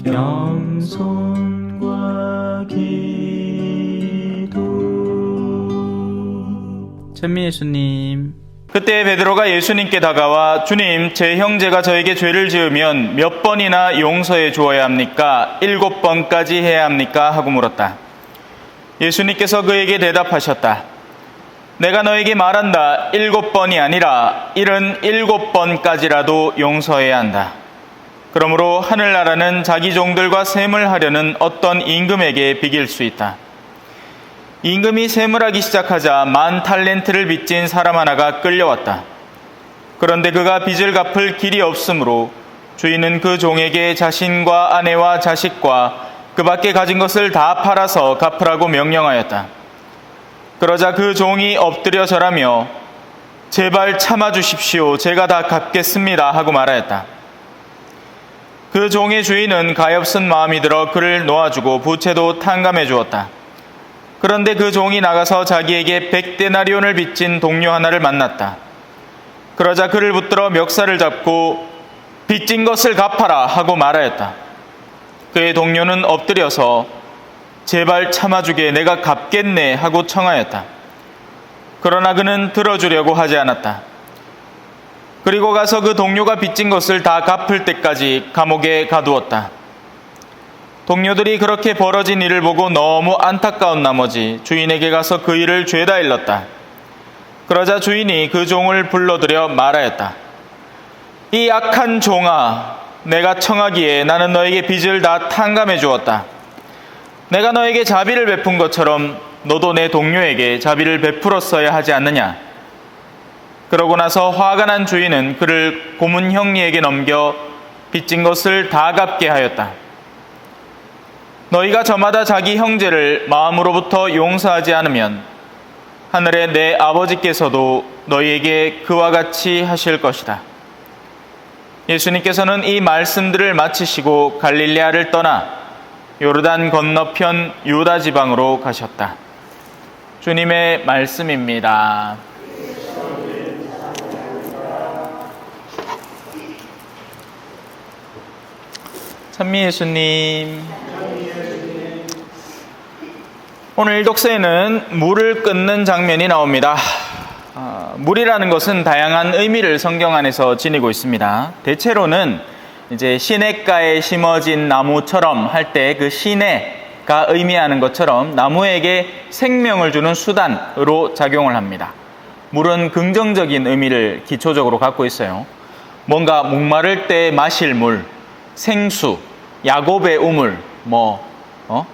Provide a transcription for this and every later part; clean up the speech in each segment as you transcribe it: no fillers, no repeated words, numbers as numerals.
겸손과 기도. 천미 예수님. 그때 베드로가 예수님께 다가와 주님, 제 형제가 저에게 죄를 지으면 몇 번이나 용서해 주어야 합니까? 7번까지 해야 합니까? 하고 물었다. 예수님께서 그에게 대답하셨다. 내가 너에게 말한다. 7번이 아니라 77번까지라도 용서해야 한다. 그러므로 하늘나라는 자기 종들과 셈을 하려는 어떤 임금에게 비길 수 있다. 임금이 셈을 하기 시작하자 10,000달란트를 빚진 사람 하나가 끌려왔다. 그런데 그가 빚을 갚을 길이 없으므로 주인은 그 종에게 자신과 아내와 자식과 그 밖에 가진 것을 다 팔아서 갚으라고 명령하였다. 그러자 그 종이 엎드려 절하며 제발 참아주십시오. 제가 다 갚겠습니다. 하고 말하였다. 그 종의 주인은 가엾은 마음이 들어 그를 놓아주고 부채도 탕감해 주었다. 그런데 그 종이 나가서 자기에게 100데나리온을 빚진 동료 하나를 만났다. 그러자 그를 붙들어 멱살을 잡고 빚진 것을 갚아라 하고 말하였다. 그의 동료는 엎드려서 제발 참아주게, 내가 갚겠네 하고 청하였다. 그러나 그는 들어주려고 하지 않았다. 그리고 가서 그 동료가 빚진 것을 다 갚을 때까지 감옥에 가두었다. 동료들이 그렇게 벌어진 일을 보고 너무 안타까운 나머지 주인에게 가서 그 일을 죄다 일렀다. 그러자 주인이 그 종을 불러들여 말하였다. 이 악한 종아, 내가 청하기에 나는 너에게 빚을 다 탕감해 주었다. 내가 너에게 자비를 베푼 것처럼 너도 내 동료에게 자비를 베풀었어야 하지 않느냐. 그러고 나서 화가 난 주인은 그를 고문 형리에게 넘겨 빚진 것을 다 갚게 하였다. 너희가 저마다 자기 형제를 마음으로부터 용서하지 않으면 하늘의 내 아버지께서도 너희에게 그와 같이 하실 것이다. 예수님께서는 이 말씀들을 마치시고 갈릴레아를 떠나 요르단 건너편 유다 지방으로 가셨다. 주님의 말씀입니다. 찬미 예수님. 오늘 독서에는 물을 끊는 장면이 나옵니다. 물이라는 것은 다양한 의미를 성경 안에서 지니고 있습니다. 대체로는 이제 시냇가에 심어진 나무처럼 할 때 그 시내가 의미하는 것처럼 나무에게 생명을 주는 수단으로 작용을 합니다. 물은 긍정적인 의미를 기초적으로 갖고 있어요. 뭔가 목마를 때 마실 물, 생수, 야곱의 우물,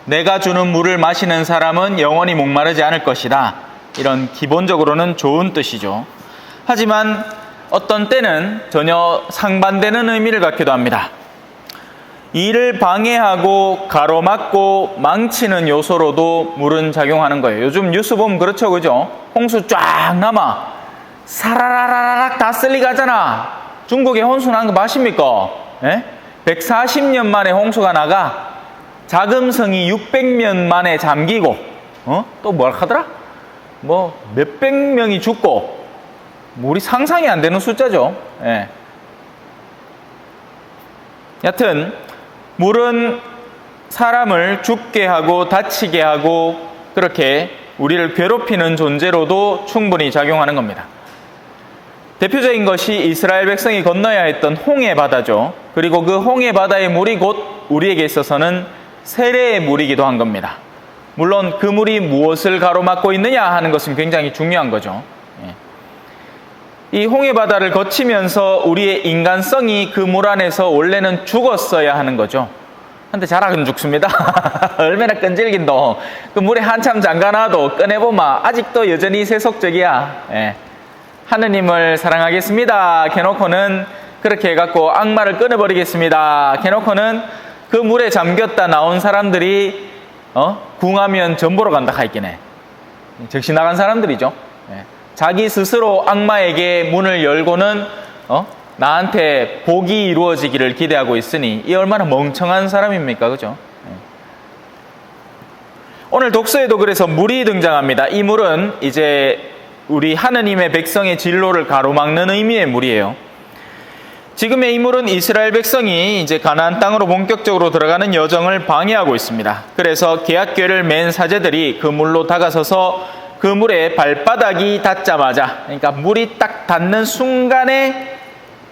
내가 주는 물을 마시는 사람은 영원히 목마르지 않을 것이다. 이런 기본적으로는 좋은 뜻이죠. 하지만 어떤 때는 전혀 상반되는 의미를 갖기도 합니다. 일을 방해하고 가로막고 망치는 요소로도 물은 작용하는 거예요. 요즘 뉴스 보면 그렇죠, 그죠? 홍수 쫙 남아 사라라라락 다 쓸리 가잖아. 중국에 홍수 난 거 맞습니까? 140년 만에 홍수가 나가 자금성이 600년 만에 잠기고, 또 뭘 하더라? 몇백 명이 죽고, 우리 상상이 안 되는 숫자죠. 여튼, 물은 사람을 죽게 하고 다치게 하고, 그렇게 우리를 괴롭히는 존재로도 충분히 작용하는 겁니다. 대표적인 것이 이스라엘 백성이 건너야 했던 홍해 바다죠. 그리고 그 홍해 바다의 물이 곧 우리에게 있어서는 세례의 물이기도 한 겁니다. 물론 그 물이 무엇을 가로막고 있느냐 하는 것은 굉장히 중요한 거죠. 이 홍해 바다를 거치면서 우리의 인간성이 그 물 안에서 원래는 죽었어야 하는 거죠. 근데 잘 안 죽습니다. 얼마나 끈질긴도. 그 물에 한참 잠가놔도 꺼내보면 아직도 여전히 세속적이야. 하느님을 사랑하겠습니다. 해놓고는 그렇게 해갖고 악마를 끊어버리겠습니다. 해놓고는 그 물에 잠겼다 나온 사람들이 궁하면 전보러 간다 하있긴 해. 정신 나간 사람들이죠. 자기 스스로 악마에게 문을 열고는 나한테 복이 이루어지기를 기대하고 있으니 이 얼마나 멍청한 사람입니까? 그죠? 오늘 독서에도 그래서 물이 등장합니다. 이 물은 이제 우리 하느님의 백성의 진로를 가로막는 의미의 물이에요. 지금의 이 물은 이스라엘 백성이 이제 가나안 땅으로 본격적으로 들어가는 여정을 방해하고 있습니다. 그래서 계약궤를 맨 사제들이 그 물로 다가서서 그 물에 발바닥이 닿자마자, 그러니까 물이 딱 닿는 순간에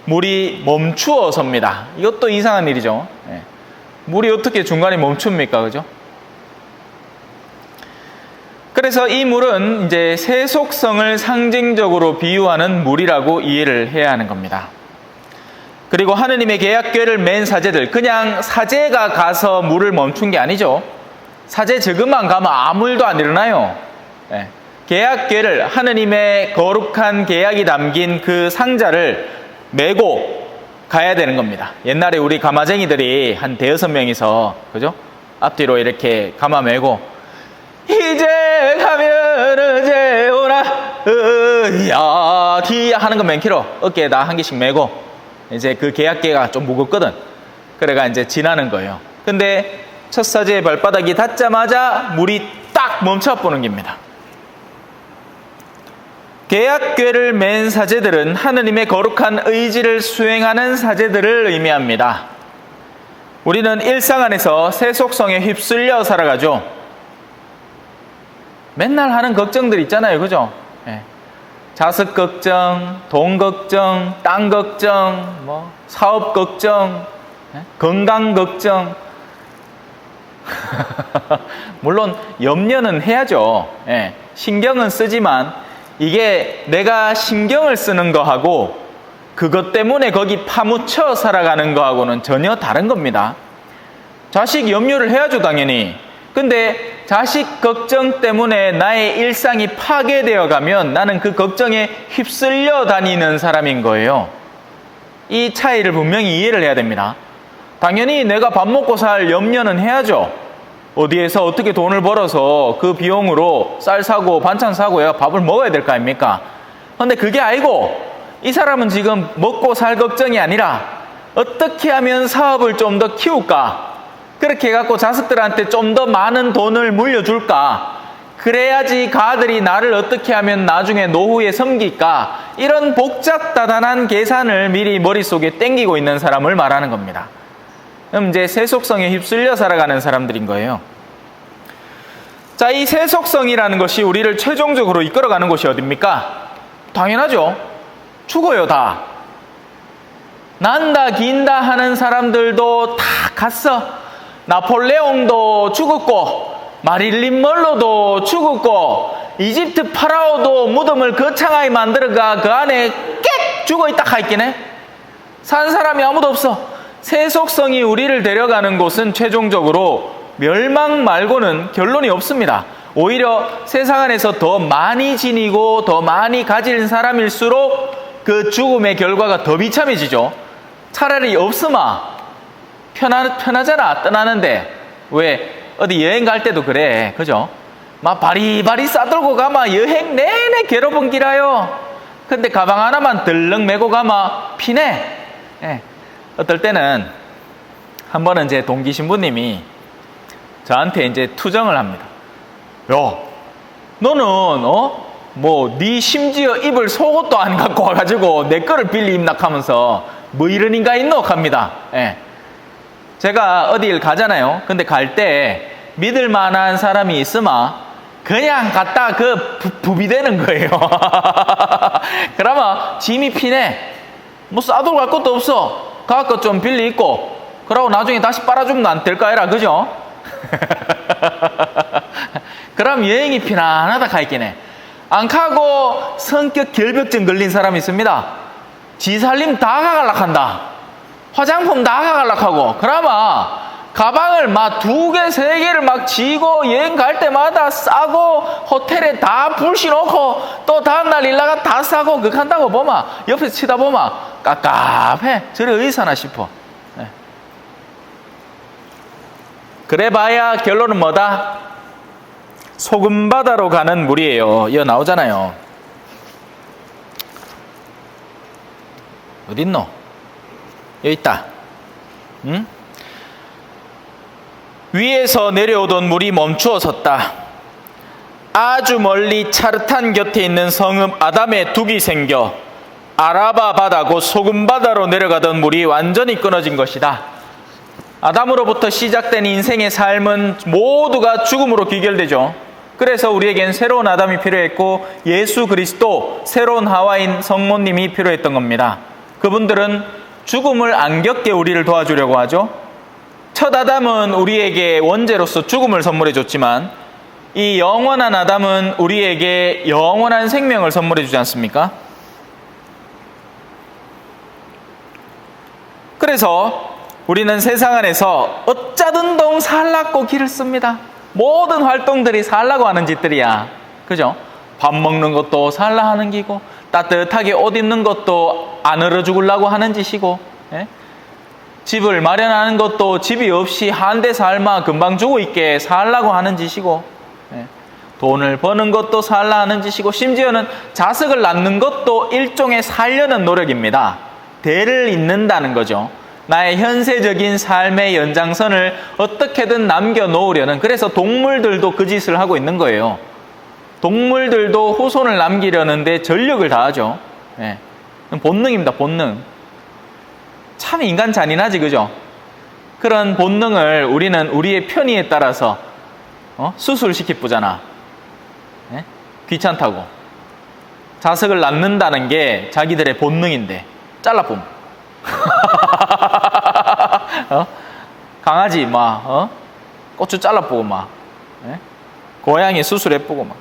물이 멈추어 섭니다. 이것도 이상한 일이죠. 물이 어떻게 중간에 멈춥니까? 그죠? 그래서 이 물은 이제 세속성을 상징적으로 비유하는 물이라고 이해를 해야 하는 겁니다. 그리고 하느님의 계약궤를 맨 사제들, 그냥 사제가 가서 물을 멈춘 게 아니죠. 사제 저것만 가면 아무 일도 안 일어나요. 계약궤를, 하느님의 거룩한 계약이 담긴 그 상자를 메고 가야 되는 겁니다. 옛날에 우리 가마쟁이들이 한 5-6명이서, 그죠? 앞뒤로 이렇게 가마 메고, 이제 가면 이제 오나, 야, 뒤야 하는 거 맨 키로 어깨에다 한 개씩 메고, 이제 그 계약궤가 좀 무겁거든. 그래가 이제 지나는 거예요. 근데 첫 사제의 발바닥이 닿자마자 물이 딱 멈춰보는 겁니다. 계약궤를 맨 사제들은 하느님의 거룩한 의지를 수행하는 사제들을 의미합니다. 우리는 일상 안에서 세속성에 휩쓸려 살아가죠. 맨날 하는 걱정들 있잖아요. 그죠? 자식 걱정, 돈 걱정, 땅 걱정, 사업 걱정, 건강 걱정. 물론 염려는 해야죠. 신경은 쓰지만 이게 내가 신경을 쓰는 거하고 그것 때문에 거기 파묻혀 살아가는 거하고는 전혀 다른 겁니다. 자식 염려를 해야죠, 당연히. 근데 자식 걱정 때문에 나의 일상이 파괴되어 가면 나는 그 걱정에 휩쓸려 다니는 사람인 거예요. 이 차이를 분명히 이해를 해야 됩니다. 당연히 내가 밥 먹고 살 염려는 해야죠. 어디에서 어떻게 돈을 벌어서 그 비용으로 쌀 사고 반찬 사고 얘가 밥을 먹어야 될 거 아닙니까? 근데 그게 아니고 이 사람은 지금 먹고 살 걱정이 아니라 어떻게 하면 사업을 좀 더 키울까? 그렇게 해갖고 자식들한테 좀 더 많은 돈을 물려줄까? 그래야지 가들이 나를 어떻게 하면 나중에 노후에 섬길까? 이런 복잡다단한 계산을 미리 머릿속에 땡기고 있는 사람을 말하는 겁니다. 그럼 이제 세속성에 휩쓸려 살아가는 사람들인 거예요. 자, 이 세속성이라는 것이 우리를 최종적으로 이끌어가는 곳이 어딥니까? 당연하죠. 죽어요, 다. 난다 긴다 하는 사람들도 다 갔어. 나폴레옹도 죽었고 마릴린 먼로도 죽었고 이집트 파라오도 무덤을 거창하게 만들어가 그 안에 깨 죽어있다 가있긴 해. 산 사람이 아무도 없어. 세속성이 우리를 데려가는 곳은 최종적으로 멸망 말고는 결론이 없습니다. 오히려 세상 안에서 더 많이 지니고 더 많이 가진 사람일수록 그 죽음의 결과가 더 비참해지죠. 차라리 없으마 편하잖아. 떠나는데. 왜? 어디 여행 갈 때도 그래. 그죠? 막 바리바리 싸들고 가마 여행 내내 괴로운 기라요. 근데 가방 하나만 들렁 메고 가마 피네. 어떨 때는 한 번은 제 동기 신부님이 저한테 이제 투정을 합니다. 야, 너는 네 심지어 입을 속옷도 안 갖고 와가지고 내 거를 빌리 입락하면서 뭐 이런 인가 있노? 합니다. 제가 어딜 가잖아요. 근데 갈 때 믿을 만한 사람이 있으면 그냥 갔다 부비되는 거예요. 그러면 짐이 피네. 뭐 싸돌고 갈 것도 없어. 가갖고 좀 빌리 입고 그러고 나중에 다시 빨아주면 안 될까 해라. 그죠? 그럼 여행이 편안하다 가있긴 해. 안 가고 성격 결벽증 걸린 사람이 있습니다. 지 살림 다 가갈락 한다. 화장품 다 가갈락 하고. 그러면 가방을 막 2개, 3개를 막 지고 여행 갈 때마다 싸고 호텔에 다 불씨 놓고 또 다음날 일나가 다 싸고 그렇게 한다고 보면 옆에서 치다보면 깝깝해. 저래 의사나 싶어. 그래봐야 결론은 뭐다? 소금바다로 가는 물이에요. 이거 나오잖아요. 어딨노? 여기 있다. 응? 위에서 내려오던 물이 멈추어 섰다. 아주 멀리 차르탄 곁에 있는 성읍 아담에 둑이 생겨 아라바 바다 곧 소금 바다로 내려가던 물이 완전히 끊어진 것이다. 아담으로부터 시작된 인생의 삶은 모두가 죽음으로 귀결되죠. 그래서 우리에겐 새로운 아담이 필요했고 예수 그리스도, 새로운 하와인 성모님이 필요했던 겁니다. 그분들은 죽음을 안 겪게 우리를 도와주려고 하죠. 첫 아담은 우리에게 원죄로서 죽음을 선물해 줬지만 이 영원한 아담은 우리에게 영원한 생명을 선물해 주지 않습니까? 그래서 우리는 세상 안에서 어쩌든 동 살라고 길을 씁니다. 모든 활동들이 살라고 하는 짓들이야. 그죠? 밥 먹는 것도 살라 하는 기고, 따뜻하게 옷 입는 것도 안 얼어 죽으려고 하는 짓이고, 예? 집을 마련하는 것도 집이 없이 한 대 살마 금방 죽어 있게 살라고 하는 짓이고, 예? 돈을 버는 것도 살라 하는 짓이고, 심지어는 자식을 낳는 것도 일종의 살려는 노력입니다. 대를 잇는다는 거죠. 나의 현세적인 삶의 연장선을 어떻게든 남겨놓으려는, 그래서 동물들도 그 짓을 하고 있는 거예요. 동물들도 후손을 남기려는데 전력을 다하죠. 예. 본능입니다, 본능. 참 인간 잔인하지, 그죠? 그런 본능을 우리는 우리의 편의에 따라서 수술시키쁘잖아. 예? 귀찮다고. 자식을 낳는다는 게 자기들의 본능인데 잘라뿜. 강아지 막 고추 잘라보고 막 고양이 수술해보고 막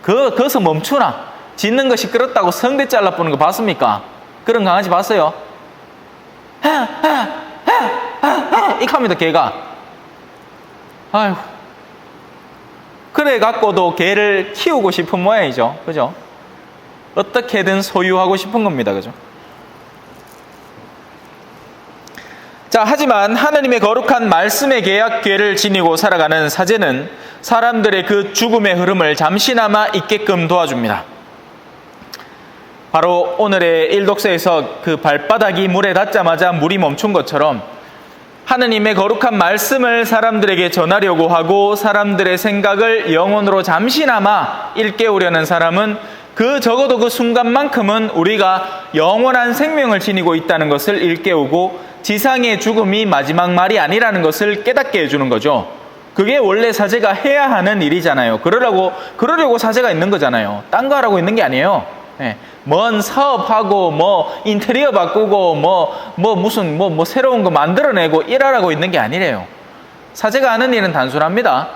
거기서 멈추나. 짖는 것이 끌었다고 성대 잘라보는 거 봤습니까? 그런 강아지 봤어요? 이렇게 합니다, 개가. 아휴. 그래 갖고도 개를 키우고 싶은 모양이죠. 그죠? 어떻게든 소유하고 싶은 겁니다. 그죠? 자, 하지만 하느님의 거룩한 말씀의 계약궤를 지니고 살아가는 사제는 사람들의 그 죽음의 흐름을 잠시나마 있게끔 도와줍니다. 바로 오늘의 일독서에서 그 발바닥이 물에 닿자마자 물이 멈춘 것처럼 하느님의 거룩한 말씀을 사람들에게 전하려고 하고 사람들의 생각을 영혼으로 잠시나마 일깨우려는 사람은 적어도 그 순간만큼은 우리가 영원한 생명을 지니고 있다는 것을 일깨우고 지상의 죽음이 마지막 말이 아니라는 것을 깨닫게 해주는 거죠. 그게 원래 사제가 해야 하는 일이잖아요. 그러려고 사제가 있는 거잖아요. 딴 거 하라고 있는 게 아니에요. 예. 뭔 사업하고 인테리어 바꾸고 무슨 새로운 거 만들어내고 일하라고 있는 게 아니래요. 사제가 하는 일은 단순합니다.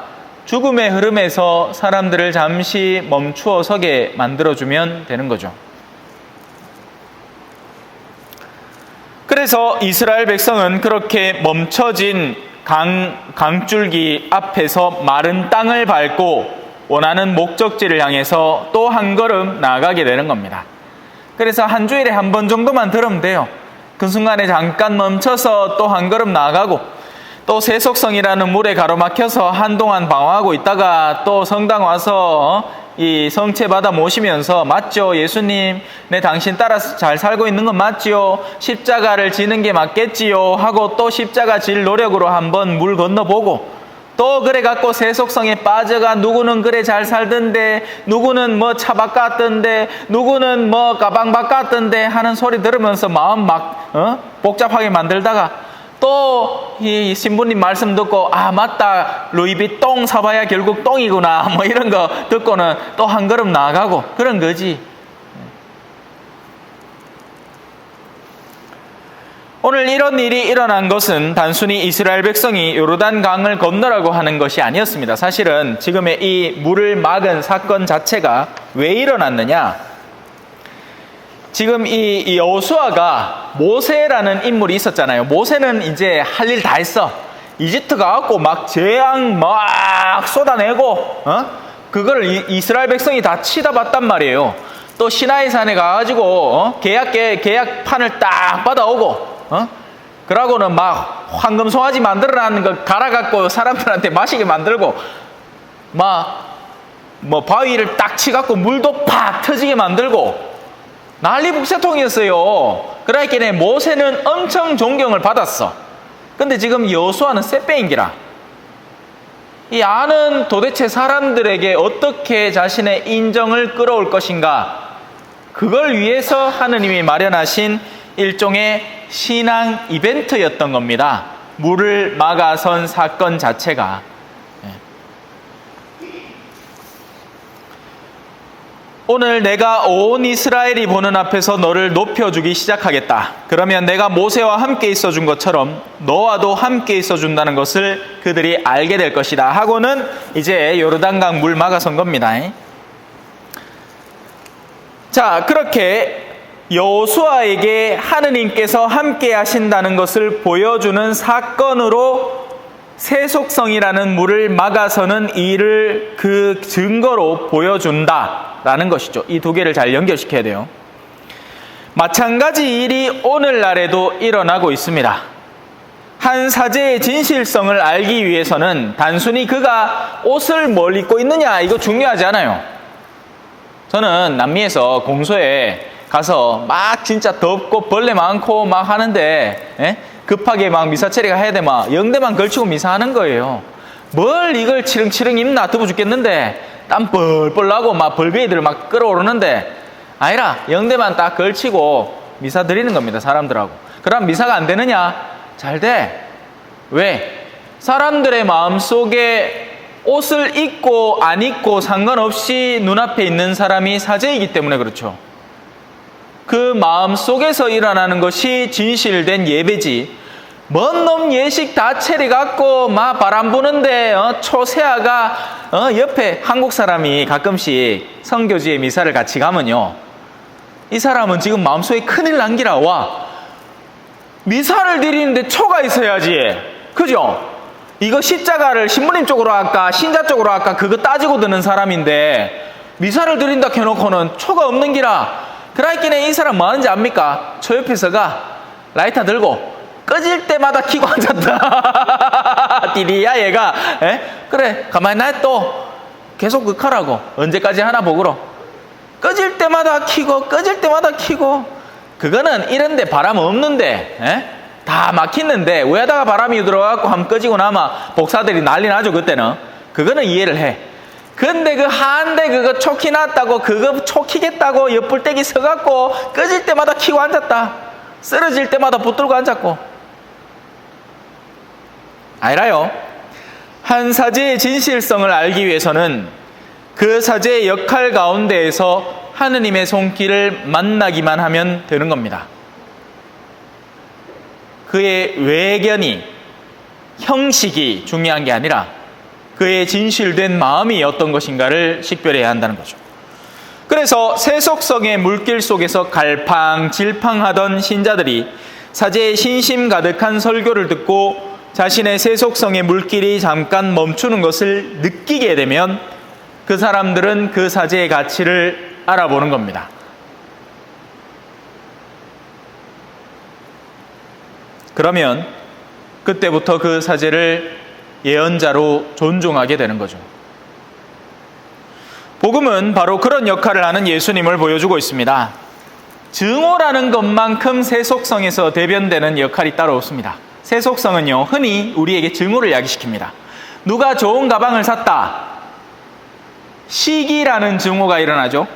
죽음의 흐름에서 사람들을 잠시 멈추어 서게 만들어주면 되는 거죠. 그래서 이스라엘 백성은 그렇게 멈춰진 강줄기 앞에서 마른 땅을 밟고 원하는 목적지를 향해서 또 한 걸음 나아가게 되는 겁니다. 그래서 한 주일에 한 번 정도만 들으면 돼요. 그 순간에 잠깐 멈춰서 또 한 걸음 나아가고 또 세속성이라는 물에 가로막혀서 한동안 방황하고 있다가 또 성당 와서 이 성체 받아 모시면서 맞죠? 예수님, 내 당신 따라서 잘 살고 있는 건 맞지요? 십자가를 지는 게 맞겠지요? 하고 또 십자가 질 노력으로 한번 물 건너보고 또 그래 갖고 세속성에 빠져가 누구는 그래 잘 살던데 누구는 차 바꿨던데 누구는 가방 바꿨던데 하는 소리 들으면서 마음 막 복잡하게 만들다가 또 이 신부님 말씀 듣고 맞다, 루이비똥 사봐야 결국 똥이구나 이런 거 듣고는 또 한 걸음 나아가고 그런 거지. 오늘 이런 일이 일어난 것은 단순히 이스라엘 백성이 요르단 강을 건너라고 하는 것이 아니었습니다. 사실은 지금의 이 물을 막은 사건 자체가 왜 일어났느냐? 지금 이 여호수아가 모세라는 인물이 있었잖아요. 모세는 이제 할 일 다 했어. 이집트 가갖고 막 재앙 막 쏟아내고 그거를 이스라엘 백성이 다 치다 봤단 말이에요. 또 시나이 산에 가가지고 계약판을 딱 받아오고 그러고는 막 황금 송아지 만들어놨는 거 갈아갖고 사람들한테 마시게 만들고 막 바위를 딱 치갖고 물도 팍 터지게 만들고 난리 북새통이었어요. 그러니까 모세는 엄청 존경을 받았어. 근데 지금 여호수아는 쎄빼인기라. 이 아는 도대체 사람들에게 어떻게 자신의 인정을 끌어올 것인가, 그걸 위해서 하느님이 마련하신 일종의 신앙 이벤트였던 겁니다. 물을 막아선 사건 자체가. 오늘 내가 온 이스라엘이 보는 앞에서 너를 높여주기 시작하겠다. 그러면 내가 모세와 함께 있어준 것처럼 너와도 함께 있어준다는 것을 그들이 알게 될 것이다 하고는 이제 요르단강 물 막아선 겁니다. 자, 그렇게 여호수아에게 하느님께서 함께 하신다는 것을 보여주는 사건으로 세속성이라는 물을 막아서는 일을 그 증거로 보여준다라는 것이죠. 이 두 개를 잘 연결시켜야 돼요. 마찬가지 일이 오늘날에도 일어나고 있습니다. 한 사제의 진실성을 알기 위해서는 단순히 그가 옷을 뭘 입고 있느냐 이거 중요하지 않아요. 저는 남미에서 공소에 가서 막 진짜 덥고 벌레 많고 막 하는데 급하게 막 미사 처리가 해야 돼 막 영대만 걸치고 미사하는 거예요. 뭘 이걸 치릉치릉 입나 더워 죽겠는데 땀 뻘뻘 나고 막 벌개이들 막 끓어오르는데 아니라 영대만 딱 걸치고 미사 드리는 겁니다. 사람들하고. 그럼 미사가 안 되느냐? 잘 돼. 왜? 사람들의 마음속에 옷을 입고 안 입고 상관없이 눈앞에 있는 사람이 사제이기 때문에 그렇죠. 그 마음속에서 일어나는 것이 진실된 예배지. 먼 놈 예식 다 차려갖고 막 바람 부는데 초세아가 옆에 한국 사람이 가끔씩 선교지에 미사를 같이 가면요. 이 사람은 지금 마음속에 큰일 난기라. 와, 미사를 드리는데 초가 있어야지. 그죠? 이거 십자가를 신부님 쪽으로 할까 신자 쪽으로 할까 그거 따지고 드는 사람인데 미사를 드린다 해놓고는 초가 없는 기라. 그러니까 이 사람 뭐 하는지 압니까? 초 옆에서가 라이터 들고 꺼질 때마다 켜고 앉았다. 띠리야 얘가. 그래 가만히 놔 또 계속 극하라고. 언제까지 하나 보고로. 꺼질 때마다 켜고 꺼질 때마다 켜고. 그거는 이런데 바람 없는데 다 막히는데 왜다가 바람이 들어가고 한번 꺼지고 나면 복사들이 난리 나죠. 그때는. 그거는 이해를 해. 근데 그 한대 그거 초키 났다고 그거 초키겠다고 옆불떼기 서갖고 꺼질 때마다 켜고 앉았다. 쓰러질 때마다 붙들고 앉았고. 아니라요. 한 사제의 진실성을 알기 위해서는 그 사제의 역할 가운데에서 하느님의 손길을 만나기만 하면 되는 겁니다. 그의 외견이 형식이 중요한 게 아니라 그의 진실된 마음이 어떤 것인가를 식별해야 한다는 거죠. 그래서 세속성의 물길 속에서 갈팡질팡하던 신자들이 사제의 신심 가득한 설교를 듣고 자신의 세속성의 물길이 잠깐 멈추는 것을 느끼게 되면 그 사람들은 그 사제의 가치를 알아보는 겁니다. 그러면 그때부터 그 사제를 예언자로 존중하게 되는 거죠. 복음은 바로 그런 역할을 하는 예수님을 보여주고 있습니다. 증오라는 것만큼 세속성에서 대변되는 역할이 따로 없습니다. 세속성은요, 흔히 우리에게 증오를 야기시킵니다. 누가 좋은 가방을 샀다. 시기라는 증오가 일어나죠.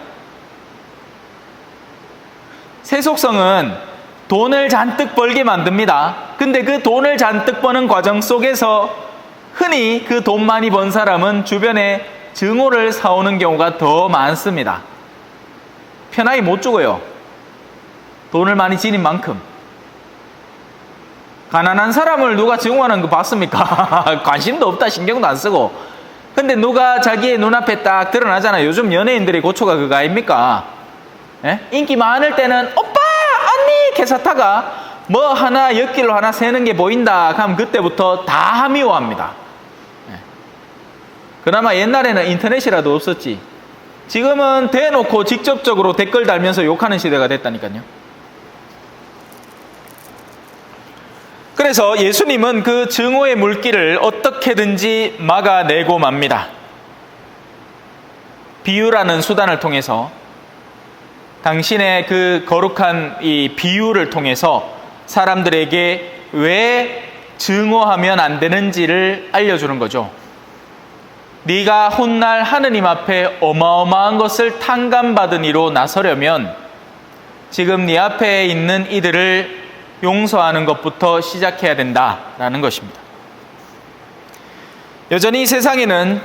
세속성은 돈을 잔뜩 벌게 만듭니다. 근데 그 돈을 잔뜩 버는 과정 속에서 흔히 그 돈 많이 번 사람은 주변에 증오를 사오는 경우가 더 많습니다. 편하게 못 죽어요. 돈을 많이 지닌 만큼. 가난한 사람을 누가 증오하는 거 봤습니까? 관심도 없다, 신경도 안 쓰고. 근데 누가 자기의 눈앞에 딱 드러나잖아요. 요즘 연예인들의 고초가 그거 아닙니까? 인기 많을 때는 오빠, 언니 개사타가 뭐 하나 옆길로 하나 새는 게 보인다 하면 그때부터 다 미워합니다. 그나마 옛날에는 인터넷이라도 없었지. 지금은 대놓고 직접적으로 댓글 달면서 욕하는 시대가 됐다니까요. 그래서 예수님은 그 증오의 물길을 어떻게든지 막아내고 맙니다. 비유라는 수단을 통해서 당신의 그 거룩한 이 비유를 통해서 사람들에게 왜 증오하면 안 되는지를 알려주는 거죠. 네가 훗날 하느님 앞에 어마어마한 것을 탕감받은 이로 나서려면 지금 네 앞에 있는 이들을 용서하는 것부터 시작해야 된다라는 것입니다. 여전히 세상에는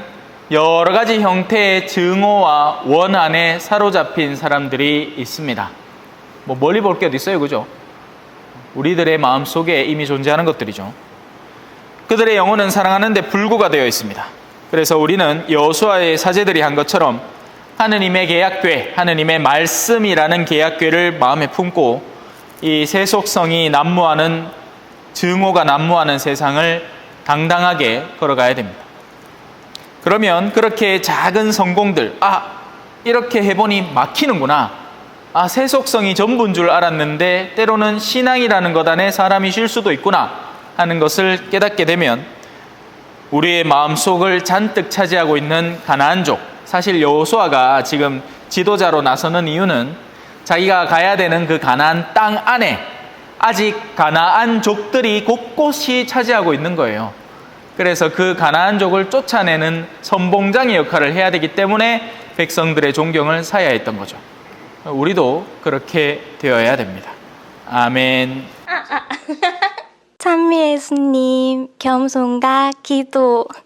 여러 가지 형태의 증오와 원한에 사로잡힌 사람들이 있습니다. 멀리 볼 게 어디 있어요, 그죠? 우리들의 마음 속에 이미 존재하는 것들이죠. 그들의 영혼은 사랑하는데 불구가 되어 있습니다. 그래서 우리는 여호수아의 사제들이 한 것처럼 하느님의 계약궤, 하느님의 말씀이라는 계약궤를 마음에 품고 이 세속성이 난무하는, 증오가 난무하는 세상을 당당하게 걸어가야 됩니다. 그러면 그렇게 작은 성공들, 이렇게 해보니 막히는구나. 세속성이 전부인 줄 알았는데 때로는 신앙이라는 것 안에 사람이 쉴 수도 있구나 하는 것을 깨닫게 되면 우리의 마음속을 잔뜩 차지하고 있는 가나안족, 사실 여호수아가 지금 지도자로 나서는 이유는 자기가 가야 되는 그 가나안 땅 안에 아직 가나안족들이 곳곳이 차지하고 있는 거예요. 그래서 그 가나안족을 쫓아내는 선봉장의 역할을 해야 되기 때문에 백성들의 존경을 사야 했던 거죠. 우리도 그렇게 되어야 됩니다. 아멘. 찬미 예수님, 겸손과 기도.